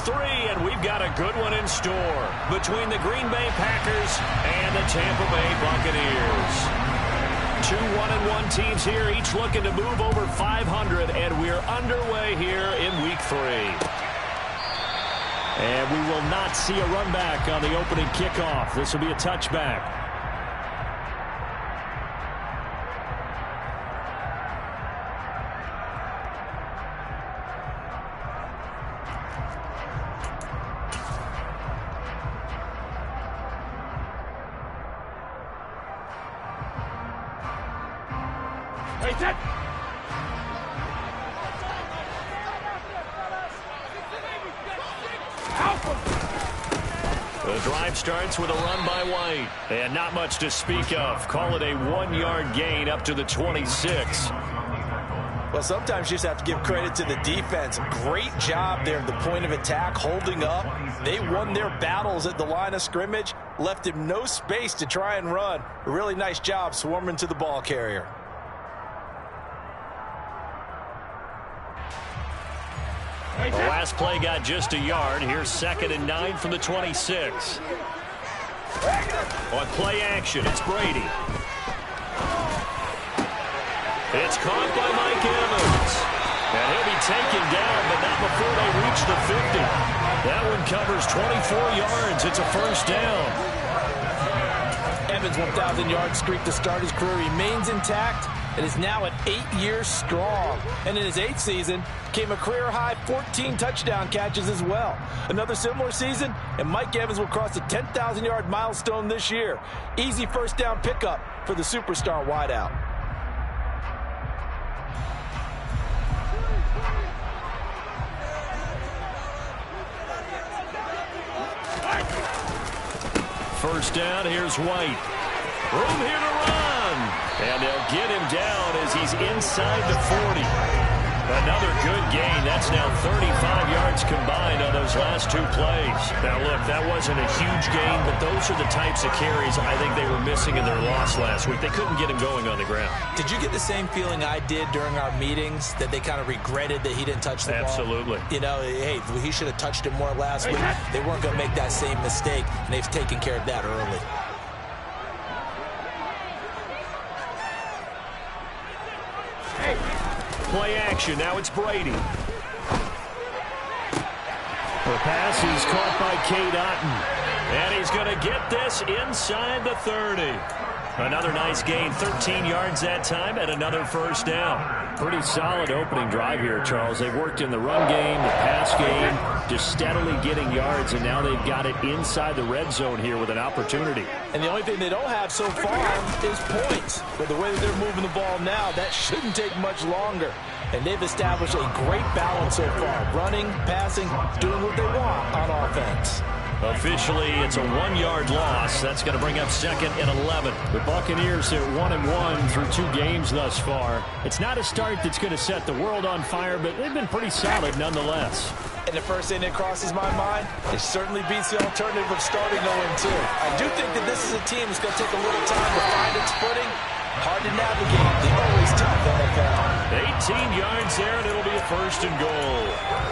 3, and we've got a good one in store between the Green Bay Packers and the Tampa Bay Buccaneers. 2 1-1 teams here, each looking to move over 500, and we're underway here in Week 3. And we will not see a run back on the opening kickoff. This will be a touchback. The drive starts with a run by White. And not much to speak of. Call it a 1-yard gain up to the 26. Well, sometimes you just have to give credit to the defense. Great job there at the point of attack, holding up. They won their battles at the line of scrimmage, left him no space to try and run. A really nice job swarming to the ball carrier. The last play got just a yard. Here's 2nd and 9 from the 26. On play action, it's Brady. It's caught by Mike Evans. And he'll be taken down, but not before they reach the 50. That one covers 24 yards. It's a first down. Evans' 1,000-yard streak to start his career remains intact and is now at 8 years strong. And in his 8th season, came a career-high 14 touchdown catches as well. Another similar season, and Mike Evans will cross the 10,000-yard milestone this year. Easy first down pickup for the superstar wideout. First down, here's White. Room here to run. And they'll get him down as he's inside the 40. Another good gain. That's now 35 yards combined on those last 2 plays. Now, look, that wasn't a huge gain, but those are the types of carries I think they were missing in their loss last week. They couldn't get him going on the ground. Did you get the same feeling I did during our meetings, that they kind of regretted that he didn't touch the ball? Absolutely. You know, hey, he should have touched it more last week. They weren't going to make that same mistake, and they've taken care of that early. Play action. Now it's Brady. The pass is caught by Cade Otton. And he's going to get this inside the 30. Another nice gain, 13 yards that time, and another first down. Pretty solid opening drive here, Charles. They've worked in the run game, the pass game, just steadily getting yards, and now they've got it inside the red zone here with an opportunity. And the only thing they don't have so far is points. But the way that they're moving the ball now, that shouldn't take much longer. And they've established a great balance so far. Running, passing, doing what they want on offense. Officially, it's a 1-yard loss. That's going to bring up 2nd and 11. The Buccaneers are 1-1 through 2 games thus far. It's not a start that's going to set the world on fire, but they've been pretty solid nonetheless. And the first thing that crosses my mind, it certainly beats the alternative of starting 0-2. I do think that this is a team that's going to take a little time to find its footing. Hard to navigate. They're always tough, NFL. 18 yards there, and it'll be a 1st and goal.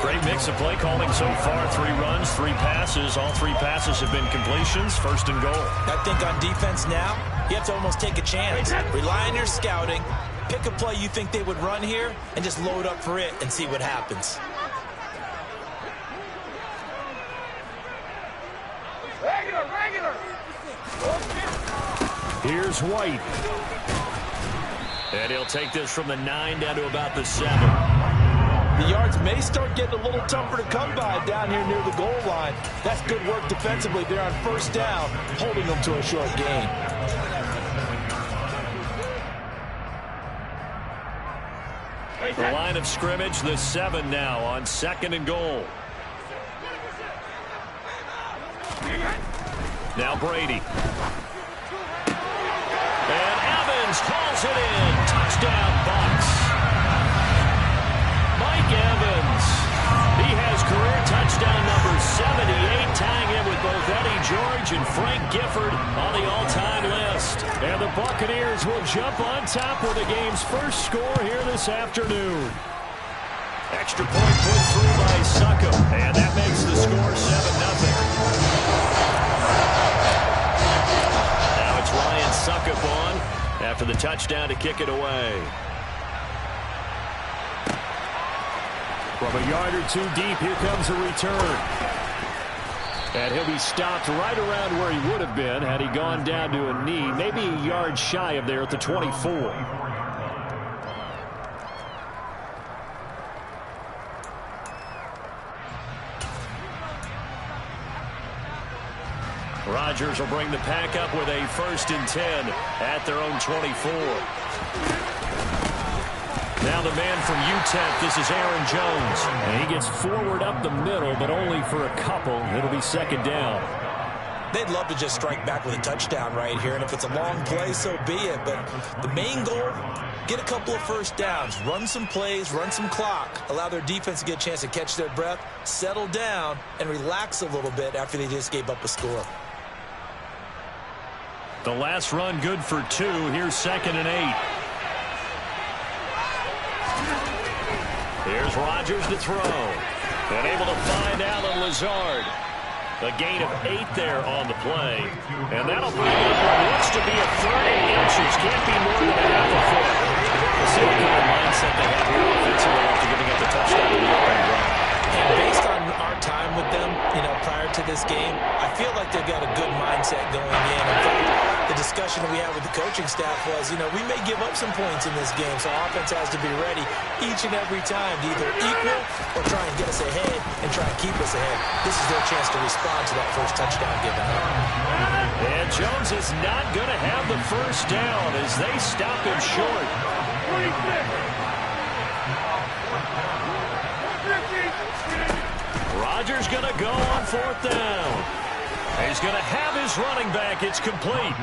Great mix of play calling so far. 3 runs, 3 passes. All 3 passes have been completions. 1st and goal. I think on defense now, you have to almost take a chance. Rely on your scouting. Pick a play you think they would run here, and just load up for it and see what happens. Regular. Here's White. And he'll take this from the 9 down to about the 7. The yards may start getting a little tougher to come by down here near the goal line. That's good work defensively there on first down, holding them to a short gain. The line of scrimmage, the 7 now on 2nd and goal. Now Brady. And Evans calls it in. Touchdown, Bucs. Mike Evans. He has career touchdown number 78, tying in with both Eddie George and Frank Gifford on the all-time list. And the Buccaneers will jump on top with the game's first score here this afternoon. Extra point put through by Succo. And that makes the score touchdown to kick it away. From a yard or two deep, here comes a return. And he'll be stopped right around where he would have been had he gone down to a knee, maybe a yard shy of there at the 24. Rodgers will bring the pack up with a 1st and 10 at their own 24. Now the man from UTEP, this is Aaron Jones. And he gets forward up the middle, but only for a couple. It'll be 2nd down. They'd love to just strike back with a touchdown right here, and if it's a long play, so be it. But the main goal, get a couple of 1st downs, run some plays, run some clock, allow their defense to get a chance to catch their breath, settle down, and relax a little bit after they just gave up a score. The last run good for 2. Here's 2nd and 8. Here's Rodgers to throw. And able to find Allen Lazard. A gain of 8 there on the play. And that'll bring up what looks to be a 3rd and inches. Can't be more than a half a foot. We'll see what kind of mindset they have here offensively after giving up the touchdown in the opening run. And based on our time with them, prior to this game, I feel like they've got a good mindset going in. In fact, the discussion that we had with the coaching staff was, we may give up some points in this game, so our offense has to be ready each and every time to either equal or try and get us ahead and try and keep us ahead. This is their chance to respond to that first touchdown given up. And Jones is not going to have the 1st down as they stop him short. Rodgers going to go on 4th down. He's going to have his running back. It's complete.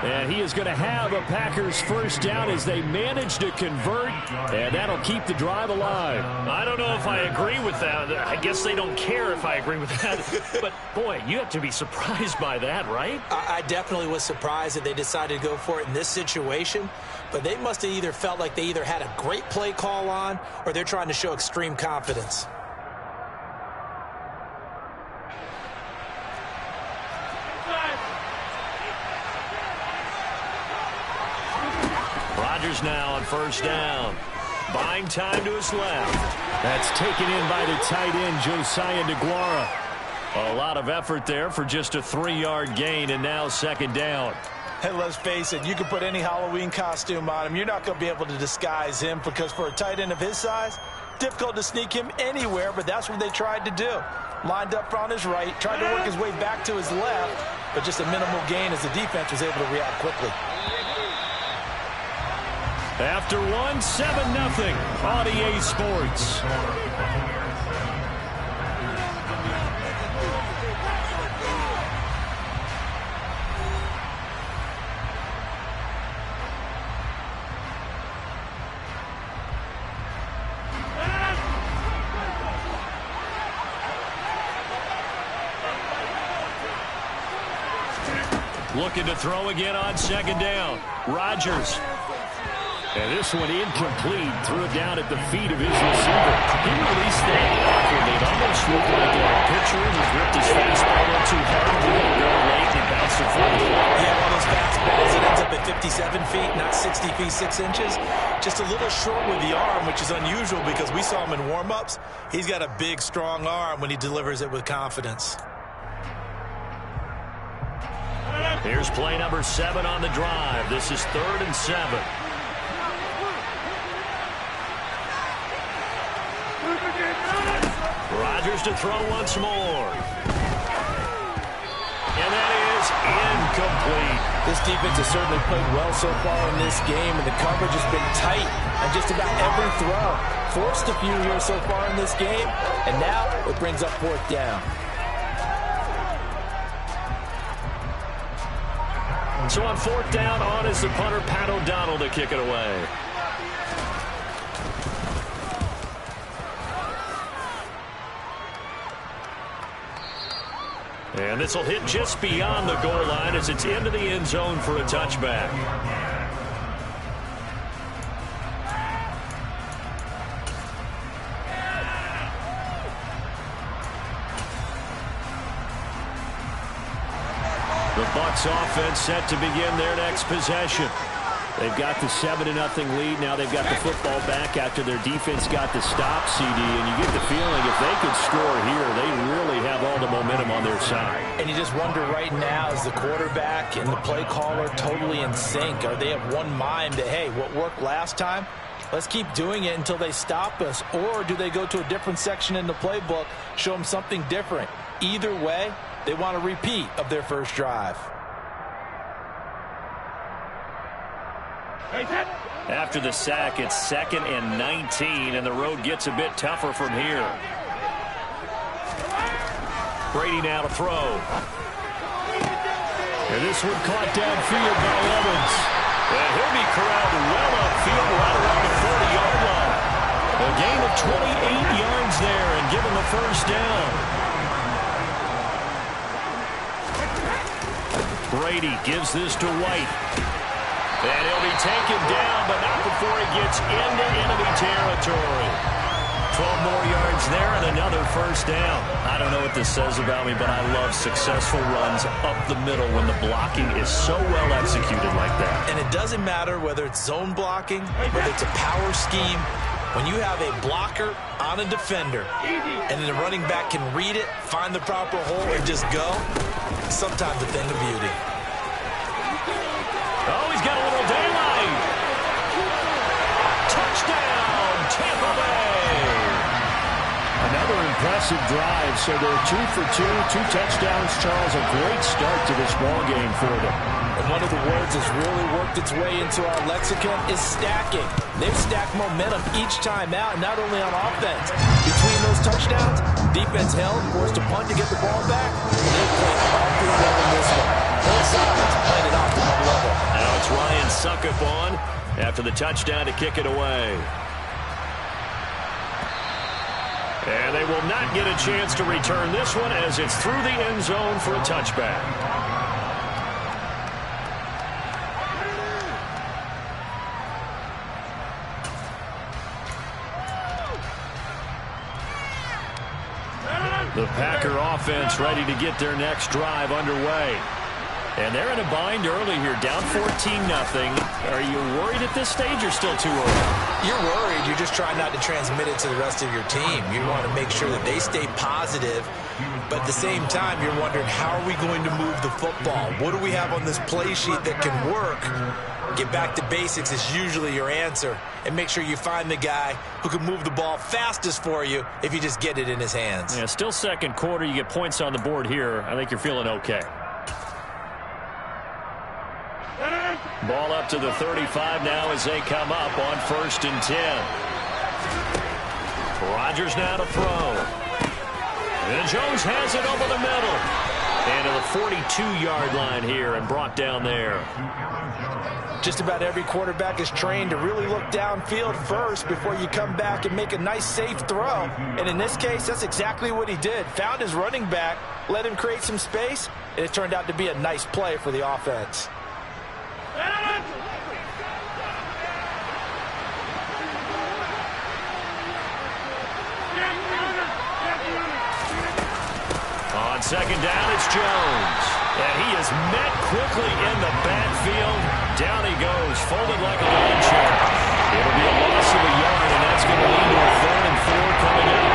And he is going to have a Packers 1st down as they manage to convert, and that'll keep the drive alive. I don't know if I agree with that. I guess they don't care if I agree with that. But, boy, you have to be surprised by that, right? I definitely was surprised that they decided to go for it in this situation. But they must have either felt like they either had a great play call on or they're trying to show extreme confidence. Rodgers now on 1st down. Buying time to his left. That's taken in by the tight end, Josiah DeGuara. A lot of effort there for just a 3-yard gain, and now 2nd down. Hey, let's face it, you can put any Halloween costume on him. You're not going to be able to disguise him because for a tight end of his size, difficult to sneak him anywhere, but that's what they tried to do. Lined up on his right, tried to work his way back to his left, but just a minimal gain as the defense was able to react quickly. After 1, 7-0 on EA Sports. Looking to throw again on 2nd down. Rodgers. And this one incomplete. Threw it down at the feet of his receiver. He released that awkwardly. It almost looked like a pitcher who gripped his fastball a little too hard. He let it go late and bounced it forward. Yeah, one of those fastballs that ends up at 57 feet, not 60 feet, 6 inches. Just a little short with the arm, which is unusual because we saw him in warm-ups. He's got a big, strong arm when he delivers it with confidence. Here's play number 7 on the drive. This is 3rd and 7. Rodgers to throw once more. And that is incomplete. This defense has certainly played well so far in this game, and the coverage has been tight on just about every throw. Forced a few here so far in this game, and now it brings up 4th down. So on 4th down, on is the punter, Pat O'Donnell, to kick it away. And this will hit just beyond the goal line as it's into the end zone for a touchback. The Bucs offense set to begin their next possession. They've got the 7-0 lead. Now they've got the football back after their defense got the stop, CD. And you get the feeling if they could score here, they really have all the momentum on their side. And you just wonder right now, is the quarterback and the play caller totally in sync? Are they of one mind that, hey, what worked last time, let's keep doing it until they stop us? Or do they go to a different section in the playbook, show them something different? Either way, they want a repeat of their first drive. After the sack, it's 2nd and 19, and the road gets a bit tougher from here. Brady now to throw. And this one caught downfield by Evans. And he'll be corralled well upfield right around the 40-yard line. A gain of 28 yards there and give him a first down. Brady gives this to White. And he'll be taken down, but not before he gets into enemy territory. 12 more yards there and another first down. I don't know what this says about me, but I love successful runs up the middle when the blocking is so well executed like that. And it doesn't matter whether it's zone blocking, whether it's a power scheme. When you have a blocker on a defender and then the running back can read it, find the proper hole, and just go, sometimes a thing of beauty. Oh, he's got a little daylight. Touchdown, Tampa Bay. Another impressive drive. So they're 2 for 2, 2 touchdowns. Charles, a great start to this ball game for them. And one of the words that's really worked its way into our lexicon is stacking. They've stacked momentum each time out, not only on offense. Between those touchdowns, defense held, forced a punt to get the ball back, and they played all pretty well in this one. Both sides played at optimum level. Now it's Ryan Suckup on after the touchdown to kick it away. And they will not get a chance to return this one as it's through the end zone for a touchback. The Packer offense ready to get their next drive underway. And they're in a bind early here, down 14-0. Are you worried at this stage or still too early? You're worried. You're just trying not to transmit it to the rest of your team. You want to make sure that they stay positive. But at the same time, you're wondering, how are we going to move the football? What do we have on this play sheet that can work? Get back to basics is usually your answer. And make sure you find the guy who can move the ball fastest for you if you just get it in his hands. Yeah, still second quarter. You get points on the board here. I think you're feeling okay. Ball up to the 35 now as they come up on 1st and 10. Rodgers now to throw. And Jones has it over the middle. And to the 42-yard line here and brought down there. Just about every quarterback is trained to really look downfield first before you come back and make a nice, safe throw. And in this case, that's exactly what he did. Found his running back, let him create some space, and it turned out to be a nice play for the offense. On second down, it's Jones. And he is met quickly in the backfield. Down he goes, folded like a lawn chair. It'll be a loss of a yard, and that's going to lead to a 3rd and 4 coming up.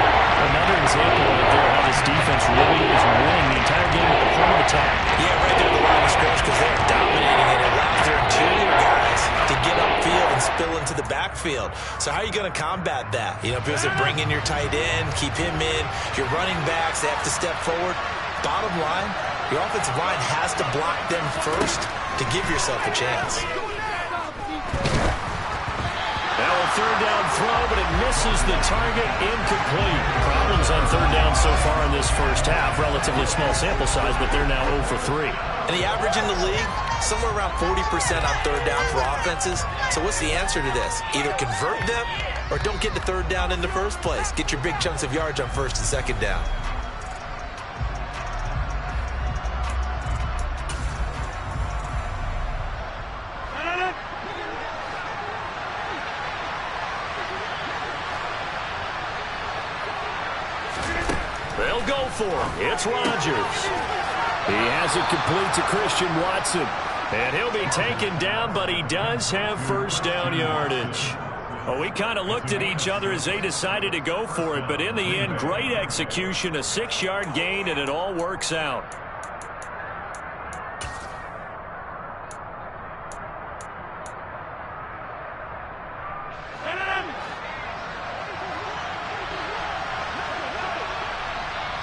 Another example right there how this defense really is winning the entire game at the point of attack. Yeah, right there at the line of scrimmage, because they're dominating it. It allows their interior guys to get upfield and spill into the backfield. So how are you going to combat that? You know, because they bring in your tight end, keep him in. Your running backs, they have to step forward. Bottom line, your offensive line has to block them first to give yourself a chance. Now a 3rd down throw, but it misses the target, incomplete. Problems on 3rd down so far in this first half. Relatively small sample size, but they're now 0 for 3. And the average in the league, somewhere around 40% on 3rd down for offenses. So what's the answer to this? Either convert them or don't get to 3rd down in the first place. Get your big chunks of yards on 1st and 2nd down. They'll go for it. It's Rodgers. He has it complete to Christian Watson. And he'll be taken down, but he does have first down yardage. Well, we kind of looked at each other as they decided to go for it, but in the end, great execution, a 6-yard gain, and it all works out.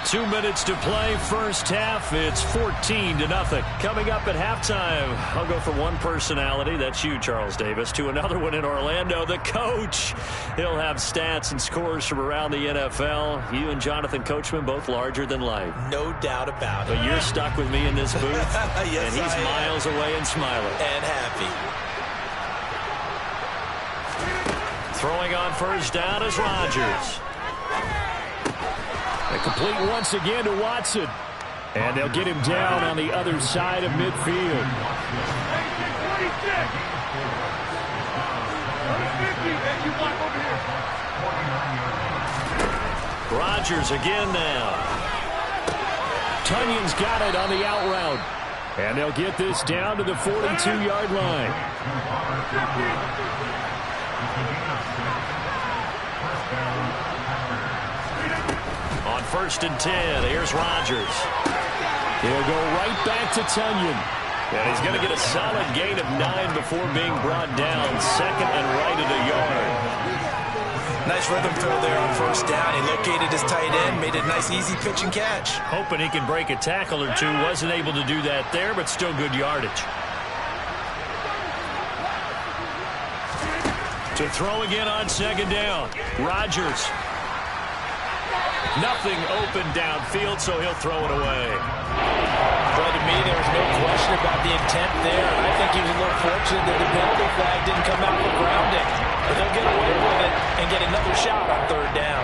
Two minutes to play, first half. It's 14-0. Coming up at halftime, I'll go from one personality, that's you, Charles Davis, to another one in Orlando, the coach. He'll have stats and scores from around the NFL. You and Jonathan Coachman, both larger than life. No doubt about it. But you're stuck with me in this booth, yes, and he's miles away and smiling. And happy. Throwing on first down is Rodgers. And complete once again to Watson. And they'll get him down on the other side of midfield. Rodgers again now. Tunyon's got it on the out route. And they'll get this down to the 42-yard line. On 1st and 10, here's Rodgers. He'll go right back to Tunyon. And he's going to get a solid gain of 9 before being brought down. Second and right at a yard. Nice rhythm throw there on first down. He located his tight end, made a nice easy pitch and catch. Hoping he can break a tackle or two. Wasn't able to do that there, but still good yardage. To throw again on second down. Rodgers. Nothing open downfield, so he'll throw it away. Well, to me, there was no question about the intent there. I think he was a little fortunate that the penalty flag didn't come out for grounding. But they'll get away with it and get another shot on third down.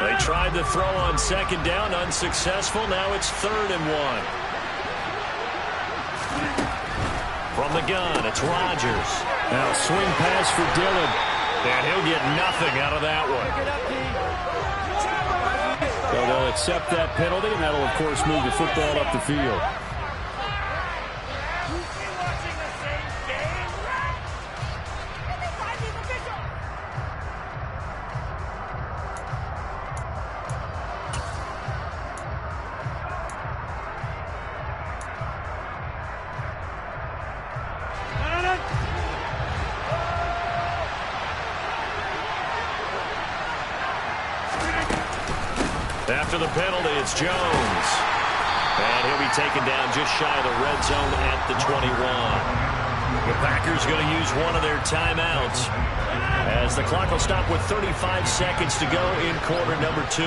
They tried to throw on second down, unsuccessful. Now it's 3rd and 1. From the gun, it's Rodgers. Now swing pass for Dillon. And he'll get nothing out of that one. So they'll accept that penalty, and that'll, of course, move the football up the field. After the penalty, it's Jones. And he'll be taken down just shy of the red zone at the 21. The Packers going to use one of their timeouts as the clock will stop with 35 seconds to go in quarter number 2.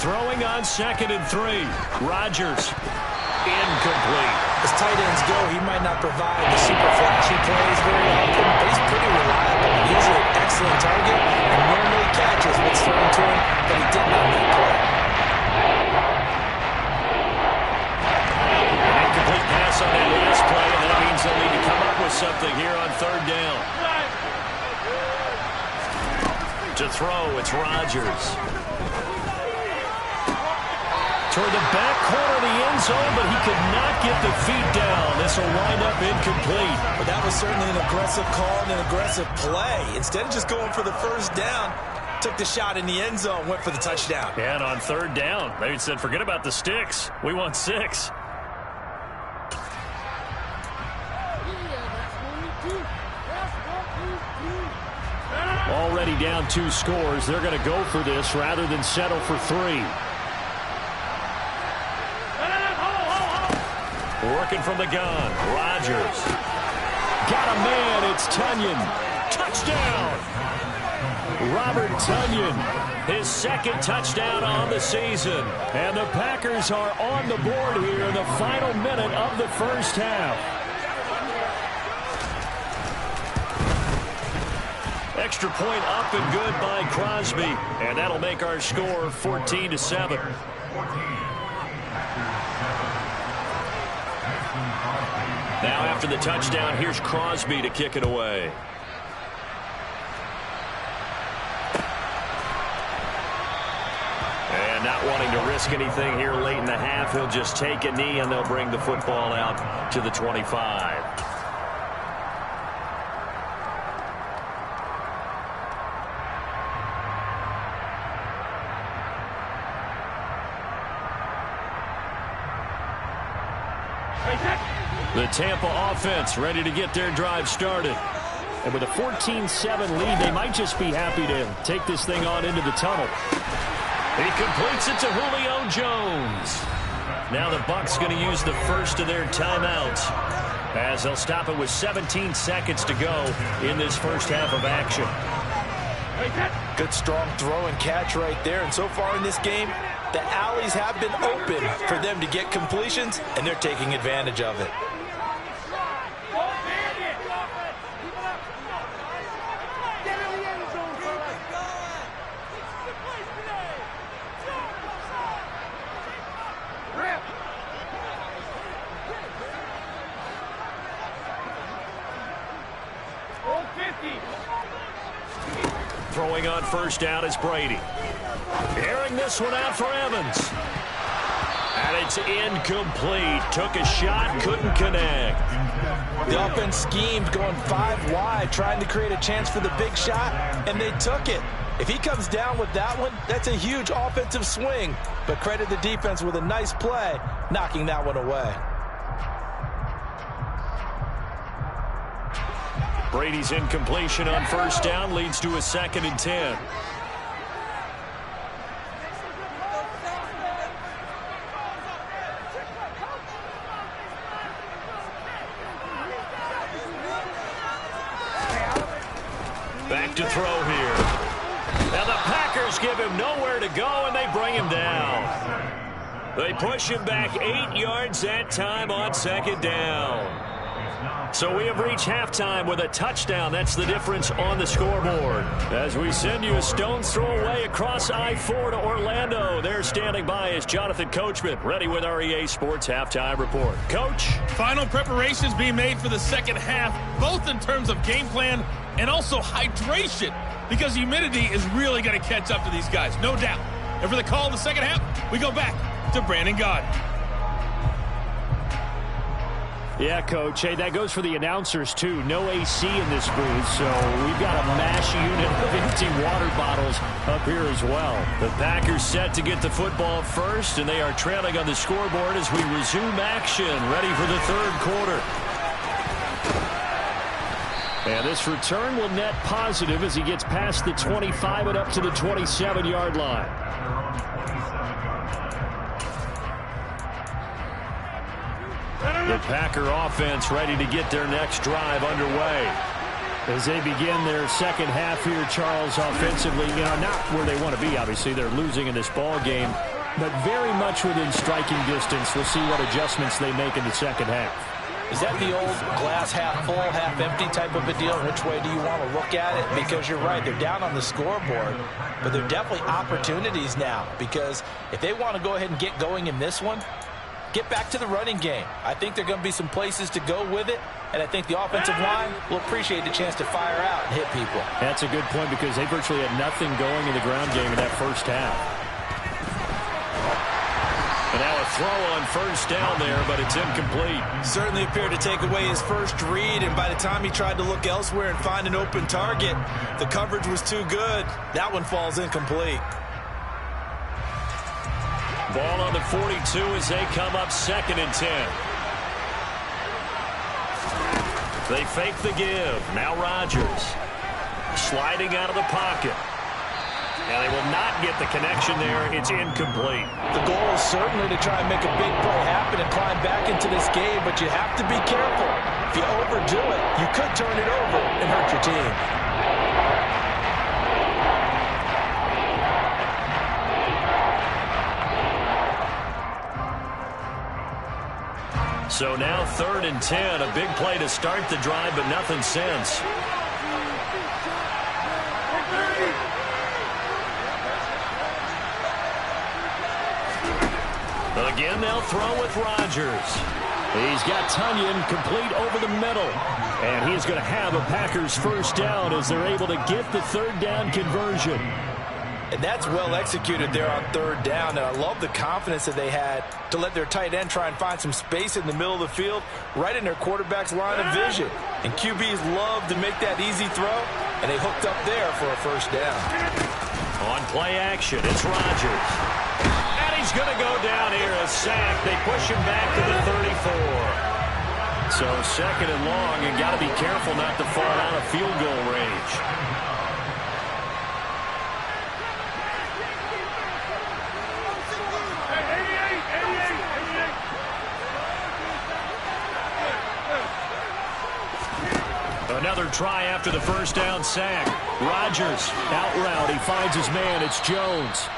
Throwing on 2nd and 3. Rodgers. Incomplete. As tight ends go, he might not provide the super flashy plays very often, but he's pretty reliable. Usually an excellent target and normally catches what's thrown to him, but he did not make play. An incomplete pass on that last play, and that means they'll need to come up with something here on 3rd down. To throw, it's Rodgers. Toward the back corner of the end zone, but he could not get the feet down. This will wind up incomplete. But that was certainly an aggressive call and an aggressive play. Instead of just going for the first down, took the shot in the end zone, went for the touchdown. And on 3rd down, they said, forget about the sticks. We want 6. Already down 2 scores. They're going to go for this rather than settle for 3. Working from the gun, Rodgers. Got a man, it's Tunyon. Touchdown! Robert Tunyon. His 2nd touchdown on the season. And the Packers are on the board here in the final minute of the first half. Extra point up and good by Crosby. And that'll make our score 14-7. Now after the touchdown, here's Crosby to kick it away. And not wanting to risk anything here late in the half, he'll just take a knee and they'll bring the football out to the 25. The Tampa offense ready to get their drive started. And with a 14-7 lead, they might just be happy to take this thing on into the tunnel. He completes it to Julio Jones. Now the Bucs going to use the first of their timeouts, as they'll stop it with 17 seconds to go in this first half of action. Good strong throw and catch right there. And so far in this game, the alleys have been open for them to get completions, and they're taking advantage of it. Throwing on first down is Brady. Airing this one out for Evans. And it's incomplete. Took a shot, couldn't connect. The offense schemed going 5 wide, trying to create a chance for the big shot, and they took it. If he comes down with that one, that's a huge offensive swing. But credit the defense with a nice play, knocking that one away. Brady's incompletion on first down leads to a 2nd and 10. Back to throw here. Now the Packers give him nowhere to go, and they bring him down. They push him back 8 yards that time on 2nd down. So we have reached halftime with a touchdown. That's the difference on the scoreboard. As we send you a stone's throw away across I-4 to Orlando. There standing by is Jonathan Coachman, ready with our EA Sports Halftime Report. Coach? Final preparations being made for the second half, both in terms of game plan and also hydration, because humidity is really going to catch up to these guys, no doubt. And for the call in the second half, we go back to Brandon Gaudin. Yeah, Coach. Hey, that goes for the announcers, too. No AC in this booth, so we've got a mash unit of empty water bottles up here as well. The Packers set to get the football first, and they are trailing on the scoreboard as we resume action, ready for the 3rd quarter. And this return will net positive as he gets past the 25 and up to the 27-yard line. The Packer offense ready to get their next drive underway. As they begin their second half here, Charles, offensively, not where they want to be, obviously. They're losing in this ball game, but very much within striking distance. We'll see what adjustments they make in the second half. Is that the old glass half full, half empty type of a deal? Which way do you want to look at it? Because you're right, they're down on the scoreboard, but they're definitely opportunities now, because if they want to go ahead and get going in this one, get back to the running game. I think there are going to be some places to go with it, and I think the offensive line will appreciate the chance to fire out and hit people. That's a good point, because they virtually had nothing going in the ground game in that first half. And now a throw on first down there, but it's incomplete. Certainly appeared to take away his first read, and by the time he tried to look elsewhere and find an open target, the coverage was too good. That one falls incomplete. Ball on the 42 as they come up 2nd and 10. They fake the give. Now Rodgers sliding out of the pocket. And they will not get the connection there. It's incomplete. The goal is certainly to try and make a big play happen and climb back into this game, but you have to be careful. If you overdo it, you could turn it over and hurt your team. So now 3rd and 10, a big play to start the drive, but nothing since. Again, they'll throw with Rodgers. He's got Tunyon complete over the middle. And he's going to have a Packers first down as they're able to get the third down conversion. And that's well executed there on third down. And I love the confidence that they had to let their tight end try and find some space in the middle of the field, right in their quarterback's line of vision. And QBs love to make that easy throw, and they hooked up there for a first down. On play action, it's Rodgers. And he's going to go down here, a sack. They push him back to the 34. So second and long, and got to be careful not to fall out of field goal range. Another try after the first down sack. Rodgers out route. He finds his man. It's Jones.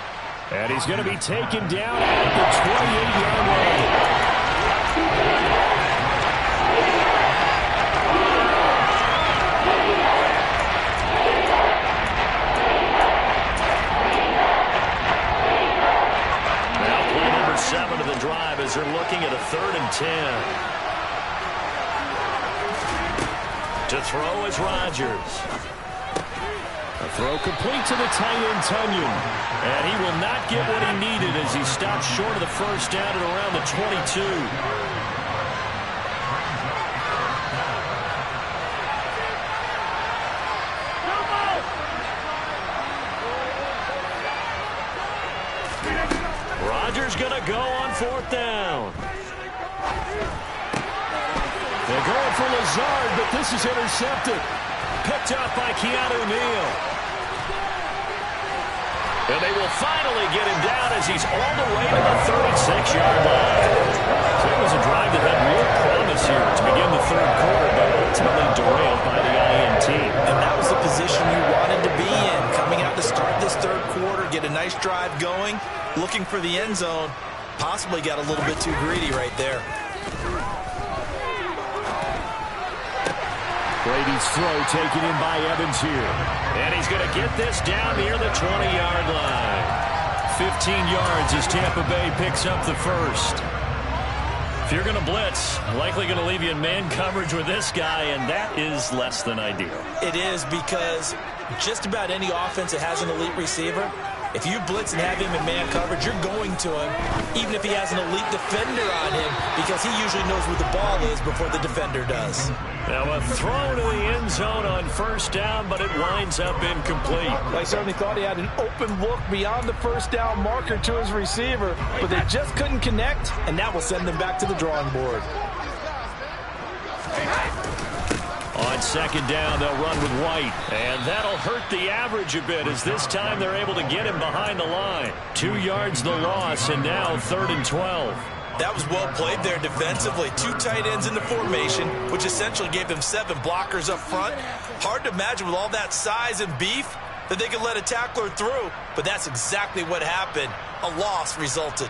And he's going to be taken down at the 28-yard line. Now play number 7 of the drive as they're looking at a 3rd and 10. To throw is Rodgers. A throw complete to the tight end, Tunyon. And he will not get what he needed as he stops short of the first down at around the 22. Rodgers going to go on 4th down. They're going for Lazard, but this is intercepted. Picked up by Keanu Neal. And they will finally get him down as he's all the way to the 36-yard line. So it was a drive that had real promise here to begin the third quarter, but ultimately derailed by the INT. And that was the position you wanted to be in, coming out to start this third quarter, get a nice drive going, looking for the end zone. Possibly got a little bit too greedy right there. Brady's throw taken in by Evans here. And he's going to get this down near the 20-yard line. 15 yards as Tampa Bay picks up the first. If you're going to blitz, likely going to leave you in man coverage with this guy, and that is less than ideal. It is, because just about any offense that has an elite receiver, if you blitz and have him in man coverage, you're going to him, even if he has an elite defender on him, because he usually knows where the ball is before the defender does. Now a throw to the end zone on first down, but it winds up incomplete. I certainly thought he had an open look beyond the first down marker to his receiver, but they just couldn't connect, and that will send them back to the drawing board. On second down, they'll run with White. And that'll hurt the average a bit as this time they're able to get him behind the line. 2 yards the loss, and now 3rd and 12. That was well played there defensively. 2 tight ends in the formation, which essentially gave them 7 blockers up front. Hard to imagine with all that size and beef that they could let a tackler through, but that's exactly what happened. A loss resulted.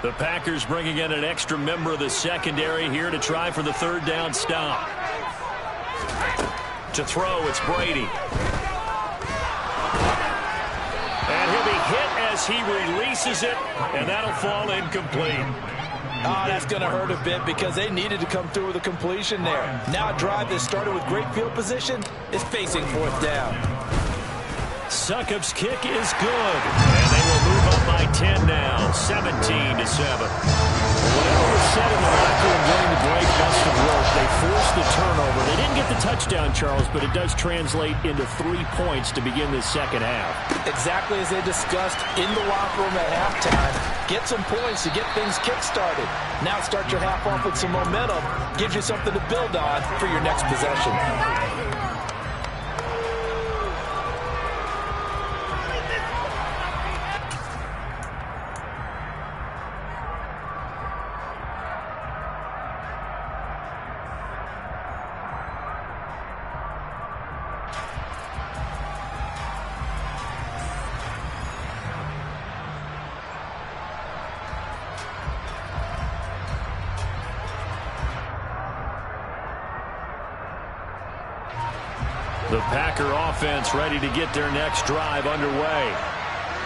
The Packers bringing in an extra member of the secondary here to try for the 3rd down stop. To throw, it's Brady. And he'll be hit as he releases it, and that'll fall incomplete. Oh, that's going to hurt a bit because they needed to come through with a completion there. Now a drive that started with great field position is facing 4th down. Succop's kick is good, and they will move up by 10 now, 17-7. Whatever was said in the locker room during the break must have worked. They forced the turnover. They didn't get the touchdown, Charles, but it does translate into 3 points to begin the second half. Exactly as they discussed in the locker room at halftime. Get some points to get things kick-started. Now start your half off with some momentum. Gives you something to build on for your next possession. The Packer offense ready to get their next drive underway.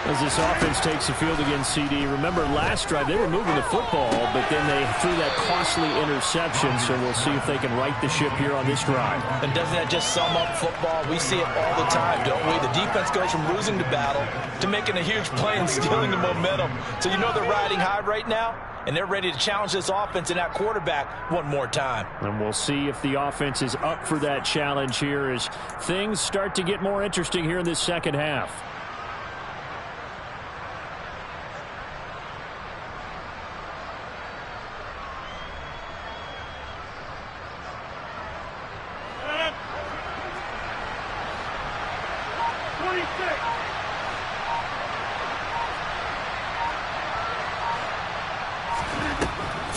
As this offense takes the field against CD, remember last drive they were moving the football, but then they threw that costly interception, so we'll see if they can right the ship here on this drive. And doesn't that just sum up football? We see it all the time, don't we? The defense goes from losing the battle to making a huge play and stealing the momentum. So you know they're riding high right now, and they're ready to challenge this offense and that quarterback one more time. And we'll see if the offense is up for that challenge here as things start to get more interesting here in this second half.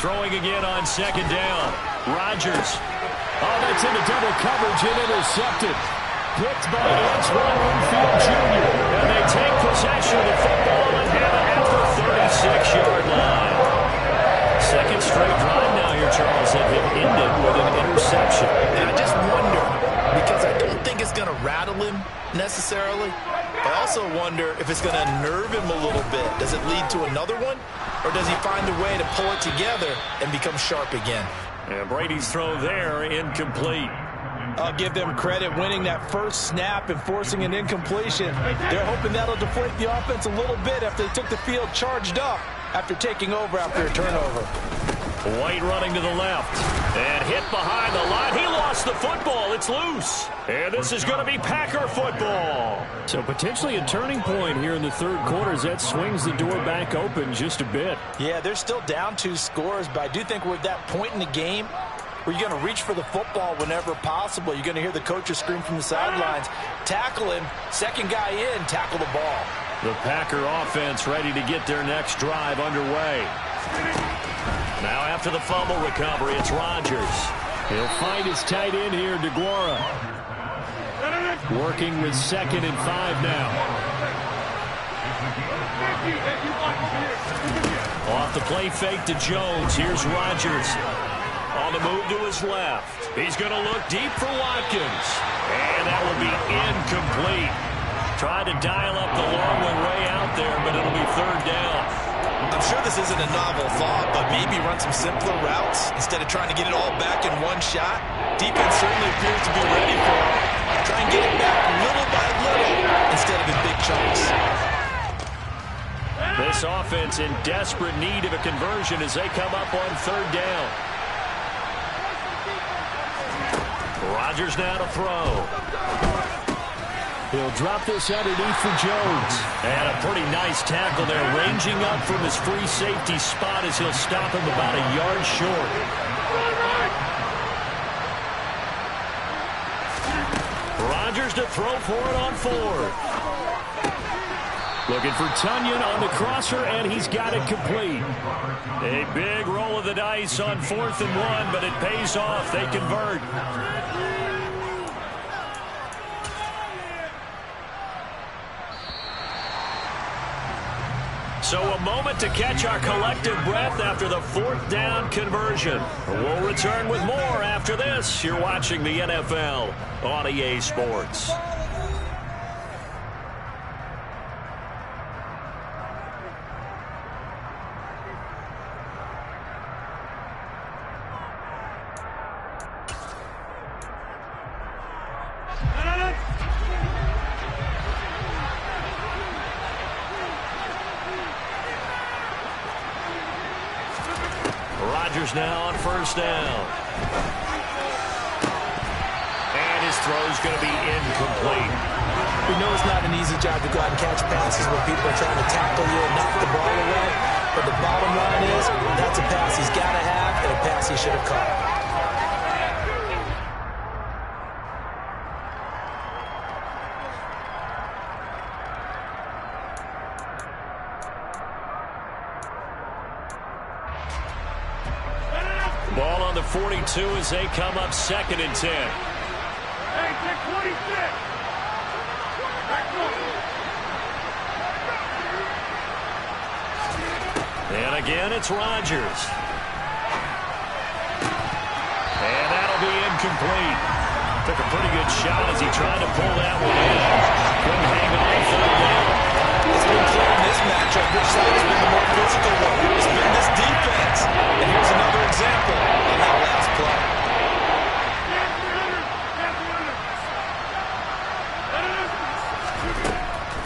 Throwing again on second down. Rodgers. Oh, that's into double coverage and intercepted. Picked by Antoine Winfield Jr. And they take possession of the football and have it at the 36-yard line. Second straight drive now here, Charles, that have ended with an interception. And I just wonder, because I don't think it's going to rattle him necessarily. I also wonder if it's going to nerve him a little bit. Does it lead to another one? Or does he find a way to pull it together and become sharp again? And Brady's throw there, incomplete. I'll give them credit winning that first snap and forcing an incompletion. They're hoping that'll deflate the offense a little bit after they took the field charged up after taking over after a turnover. White running to the left. And hit behind the line. He lost the football. It's loose. And this is going to be Packer football. So potentially a turning point here in the third quarter as that swings the door back open just a bit. Yeah, they're still down 2 scores, but I do think we're at that point in the game where you're going to reach for the football whenever possible. You're going to hear the coaches scream from the sidelines, tackle him, second guy in, tackle the ball. The Packer offense ready to get their next drive underway. Now after the fumble recovery, it's Rodgers. He'll find his tight end here, DeGuara. Working with 2nd and 5 now. Off the play fake to Jones. Here's Rodgers. On the move to his left. He's going to look deep for Watkins. And that will be incomplete. Tried to dial up the long one way out there, but it'll be third down. I'm sure this isn't a novel thought, but maybe run some simpler routes instead of trying to get it all back in one shot. Defense certainly appears to be ready for it. Try and get it back little by little instead of in big chunks. This offense in desperate need of a conversion as they come up on third down. Rodgers now to throw. He'll drop this underneath for Jones. And a pretty nice tackle there, ranging up from his free safety spot as he'll stop him about a yard short. Rodgers to throw for it on 4th. Looking for Tunyon on the crosser, and he's got it complete. A big roll of the dice on 4th and 1, but it pays off. They convert. So a moment to catch our collective breath after the 4th down conversion. We'll return with more after this. You're watching the NFL on EA Sports. Rodgers now on first down. And his throw's going to be incomplete. We know it's not an easy job to go out and catch passes when people are trying to tackle you and knock the ball away. But the bottom line is, that's a pass he's got to have and a pass he should have caught. Ball on the 42 as they come up 2nd and 10. Hey, take 26. And again, it's Rodgers. And that'll be incomplete. Took a pretty good shot as he tried to pull that one in. Couldn't hang on third down. It's been clear in this matchup which side has been the more physical one. It's been this defense. And here's another example on that last play.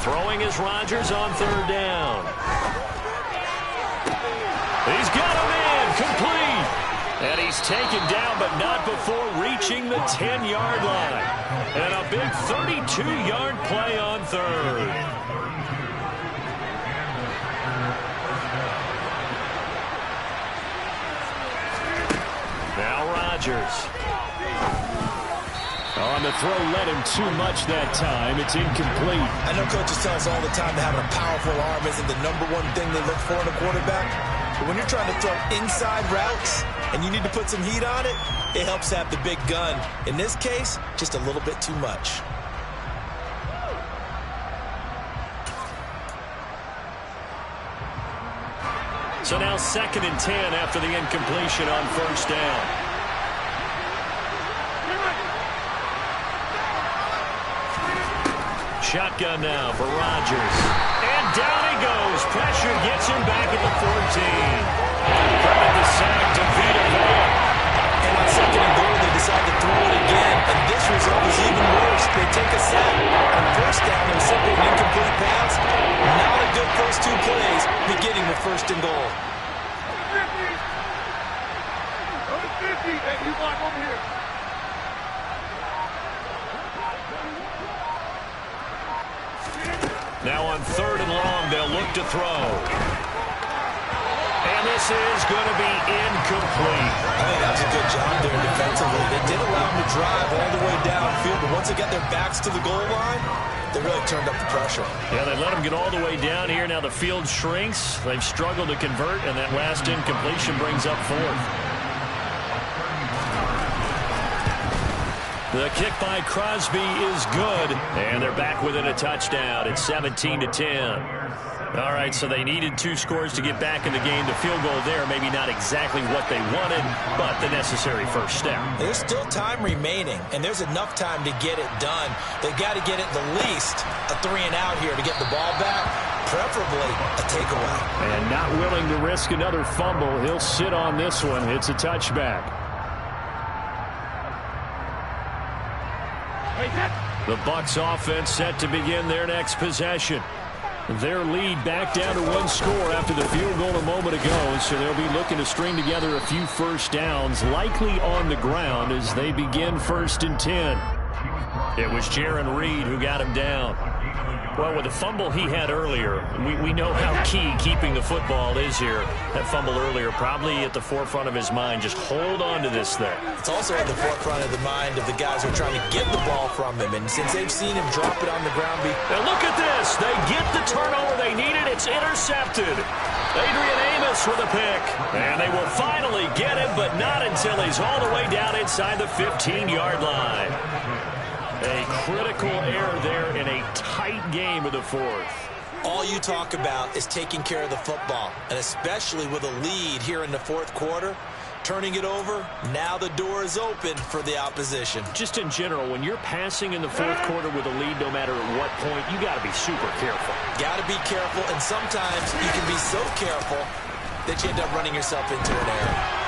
Throwing is Rodgers on third down. He's got him in, complete. And he's taken down, but not before reaching the 10-yard line. And a big 32-yard play on third. Now Rodgers. On the throw, led him too much that time. It's incomplete. I know coaches tell us all the time that having a powerful arm isn't the #1 thing they look for in a quarterback. But when you're trying to throw inside routes and you need to put some heat on it, it helps have the big gun. In this case, just a little bit too much. So now 2nd and 10 after the incompletion on first down. Shotgun now for Rodgers. And down he goes. Pressure gets him back at the 14. Credit the sack to Vita Vea. And on 2nd and goal, they decide to throw it again. And this result is even worse. They take a sack. On first down, it was simply an incomplete pass. Not a good first 2 plays, beginning with 1st and goal. 50. Hey, you block over here. Now on 3rd and long, they'll look to throw. And this is going to be incomplete. I think that was a good job there defensively. They did allow them to drive all the way downfield, but once they got their backs to the goal line, they really turned up the pressure. Yeah, they let them get all the way down here. Now the field shrinks. They've struggled to convert, and that last incompletion brings up 4th. The kick by Crosby is good, and they're back within a touchdown. It's 17-10. All right, so they needed 2 scores to get back in the game. The field goal there, maybe not exactly what they wanted, but the necessary first step. There's still time remaining, and there's enough time to get it done. They've got to get at the least a 3-and-out here to get the ball back, preferably a takeaway. And not willing to risk another fumble. He'll sit on this one. It's a touchback. The Bucs offense set to begin their next possession. Their lead back down to 1 score after the field goal a moment ago, so they'll be looking to string together a few first downs, likely on the ground as they begin 1st and 10. It was Jaron Reed who got him down. Well, with the fumble he had earlier, we know how key keeping the football is here. That fumble earlier probably at the forefront of his mind. Just hold on to this thing. It's also at the forefront of the mind of the guys who are trying to get the ball from him. And since they've seen him drop it on the ground. Now look at this. They get the turnover they needed. It's intercepted. Adrian Amos with a pick. And they will finally get him, but not until he's all the way down inside the 15-yard line. A critical error there in a tight game of the 4th. All you talk about is taking care of the football, and especially with a lead here in the 4th quarter, turning it over, now the door is open for the opposition. Just in general, when you're passing in the 4th quarter with a lead, no matter at what point, you got to be super careful. Got to be careful, and sometimes you can be so careful that you end up running yourself into an error.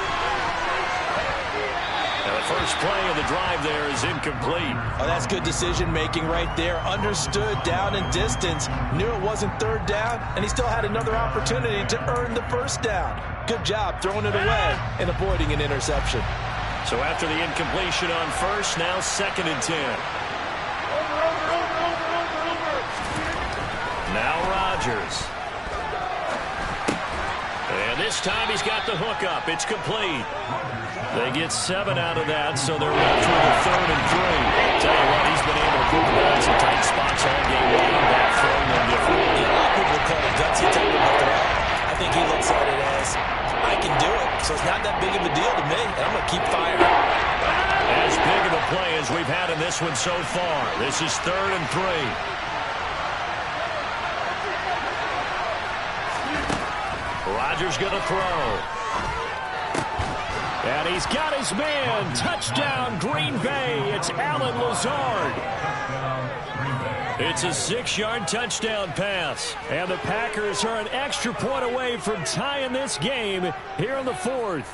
The first play of the drive there is incomplete. Oh, that's good decision-making right there. Understood down and distance. Knew it wasn't 3rd down, and he still had another opportunity to earn the 1st down. Good job throwing it away and avoiding an interception. So after the incompletion on 1st, now 2nd and 10. Now Rodgers. And this time he's got the hook up. It's complete. They get 7 out of that, so they're left with a 3rd and 3. Tell you what, he's been able to move the ball in some tight spots all game long. That throw, no different. Yeah, a lot of people call it gutsy type of a throw. I think he looks at it as, I can do it, so it's not that big of a deal to me, and I'm going to keep firing. As big of a play as we've had in this one so far. This is 3rd and 3. Rodgers going to throw. And he's got his man. Touchdown, Green Bay. It's Allen Lazard. It's a 6-yard touchdown pass. And the Packers are an extra point away from tying this game here in the fourth.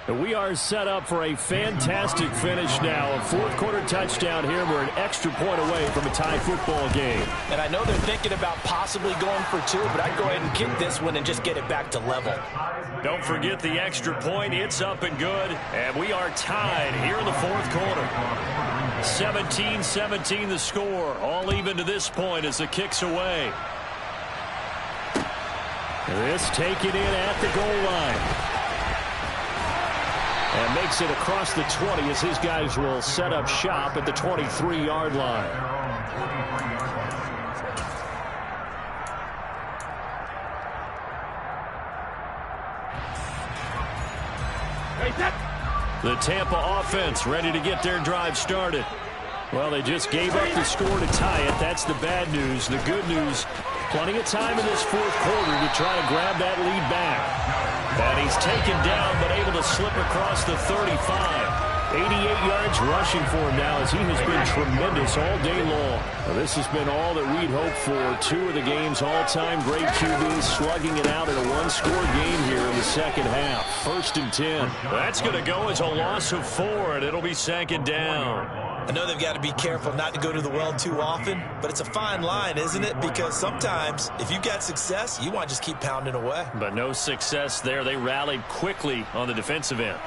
We are set up for a fantastic finish now. A fourth-quarter touchdown here. We're an extra point away from a tie football game. And I know they're thinking about possibly going for 2, but I'd go ahead and kick this one and just get it back to level. Don't forget the extra point. It's up and good. And we are tied here in the fourth quarter. 17-17 the score. All even to this point as the kick's away. This taken in at the goal line. And makes it across the 20 as his guys will set up shop at the 23-yard line. The Tampa offense ready to get their drive started. Well, they just gave up the score to tie it. That's the bad news. The good news, plenty of time in this fourth quarter to try to grab that lead back. And he's taken down, but able to slip across the 35. 88 yards rushing for him now as he has been tremendous all day long. Well, this has been all that we'd hoped for. 2 of the game's all-time great QBs slugging it out in a one-score game here in the second half. 1st and 10. That's going to go as a loss of 4, and it'll be 2nd down. I know they've got to be careful not to go to the well too often, but it's a fine line, isn't it? Because sometimes, if you got success, you want to just keep pounding away. But no success there. They rallied quickly on the defensive end.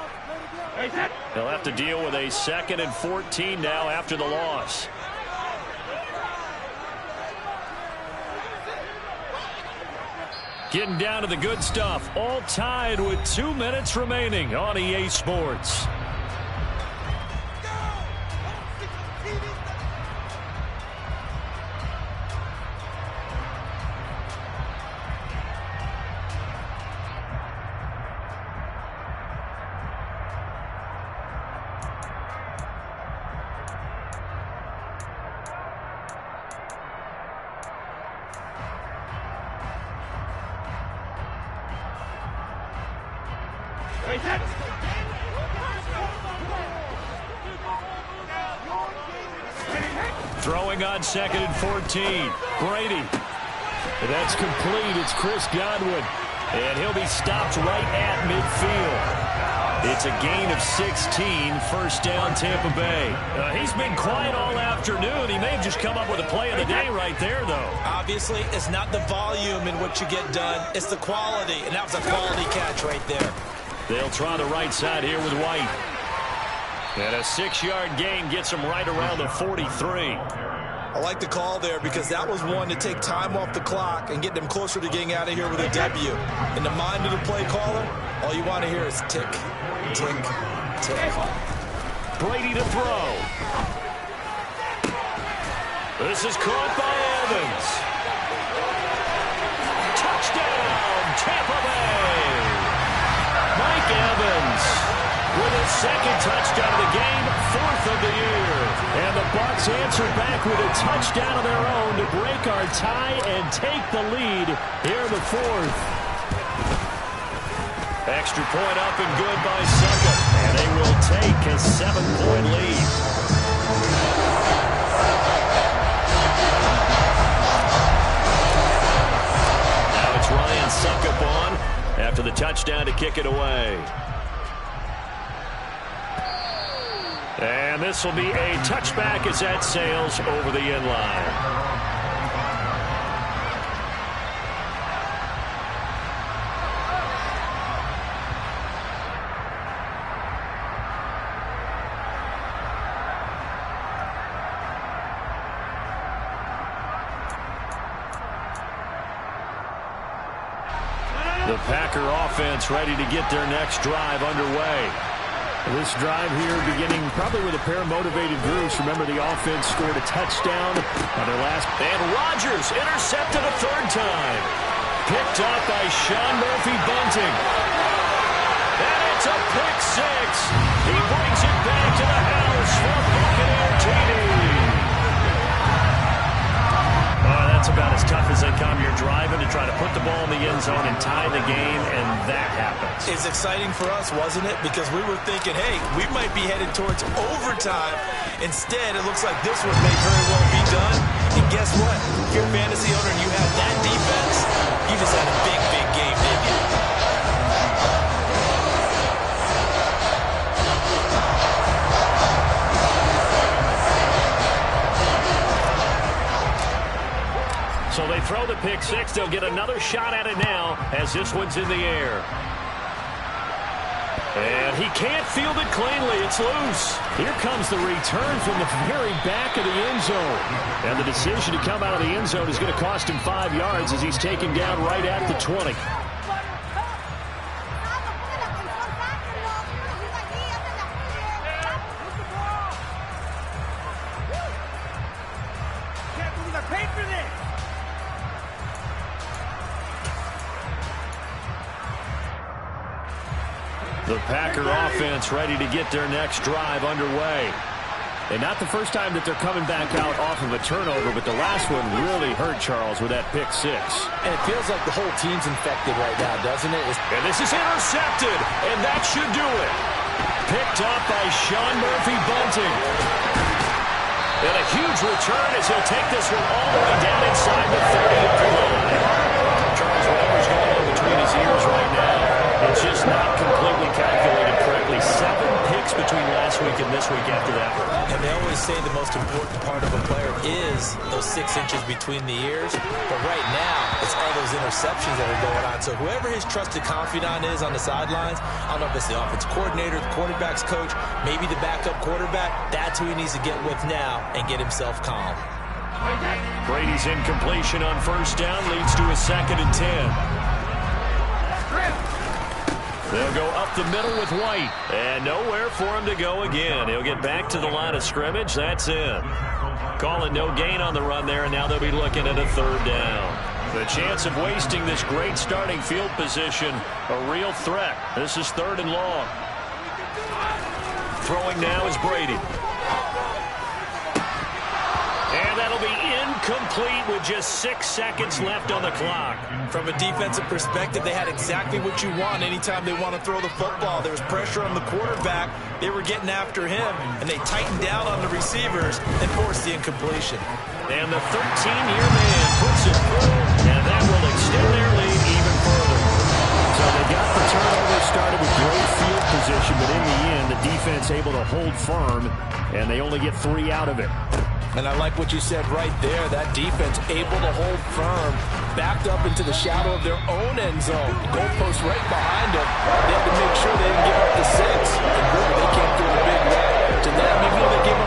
They'll have to deal with a 2nd and 14 now after the loss. Getting down to the good stuff. All tied with 2 minutes remaining on EA Sports. Throwing on 2nd and 14. Brady. That's complete. It's Chris Godwin. And he'll be stopped right at midfield. It's a gain of 16. 1st down, Tampa Bay. He's been quiet all afternoon. He may have just come up with a play of the day right there, though. Obviously, it's not the volume in what you get done. It's the quality, and that was a quality catch right there. They'll try the right side here with White. And a 6-yard gain gets him right around the 43. I like the call there because that was one to take time off the clock and get them closer to getting out of here with a W. In the mind of the play caller, all you want to hear is tick, tick, tick. Brady to throw. This is caught by Evans. Touchdown, Tampa Bay. Mike Evans with his 2nd touchdown of the game, 4th of the year. And the Bucs answer back with a touchdown of their own to break our tie and take the lead here in the fourth. Extra point up and good by Suckup. And they will take a 7-point lead. Now it's Ryan Suckup on after the touchdown to kick it away. And this will be a touchback as that sails over the end line. The Packer offense ready to get their next drive underway. This drive here beginning probably with a pair of motivated Bruce. Remember, the offense scored a touchdown on their last. And Rodgers intercepted a 3rd time. Picked up by Sean Murphy-Bunting. And it's a pick 6. He brings it back to the house for Buccaneer TD. Oh, that That's about as tough as they come. You're driving to try to put the ball in the end zone and tie the game, and that happens. It's exciting for us, wasn't it? Because we were thinking, hey, we might be headed towards overtime. Instead, it looks like this one may very well be done. And guess what? If you're a fantasy owner and you have that defense, you just had a big, big game, didn't you? So they throw the pick six. They'll get another shot at it now as this one's in the air. And he can't field it cleanly. It's loose. Here comes the return from the very back of the end zone. And the decision to come out of the end zone is going to cost him 5 yards as he's taken down right at the 20. The Packer offense ready to get their next drive underway. And not the first time that they're coming back out off of a turnover, but the last one really hurt Charles with that pick six. And it feels like the whole team's infected right now, doesn't it? And this is intercepted, and that should do it. Picked up by Sean Murphy-Bunting. And a huge return as he'll take this one all the way down inside the 30-yard line. Charles, whatever's going on between his ears right now, it's just not completely calculated correctly. 7 picks between last week and this week after that one. And they always say the most important part of a player is those 6 inches between the ears. But right now, it's all those interceptions that are going on. So whoever his trusted confidant is on the sidelines, I don't know if it's the offensive coordinator, the quarterback's coach, maybe the backup quarterback, that's who he needs to get with now and get himself calm. Brady's incompletion on first down leads to a 2nd and 10. They'll go up the middle with White. And nowhere for him to go again. He'll get back to the line of scrimmage. That's in. Calling no gain on the run there, and now they'll be looking at a 3rd down. The chance of wasting this great starting field position, a real threat. This is 3rd and long. Throwing now is Brady. And that'll be incomplete with just 6 seconds left on the clock. From a defensive perspective, they had exactly what you want anytime they want to throw the football. There was pressure on the quarterback. They were getting after him, and they tightened down on the receivers and forced the incompletion. And the 13-year man puts it through, and that will extend their lead even further. So they got the turnover started with great field position, but in the end, the defense able to hold firm, and they only get 3 out of it. And I like what you said right there. That defense able to hold firm, backed up into the shadow of their own end zone. The goalpost right behind them. They had to make sure they didn't give up the 6. And really, they came through a big way. To them, even though they gave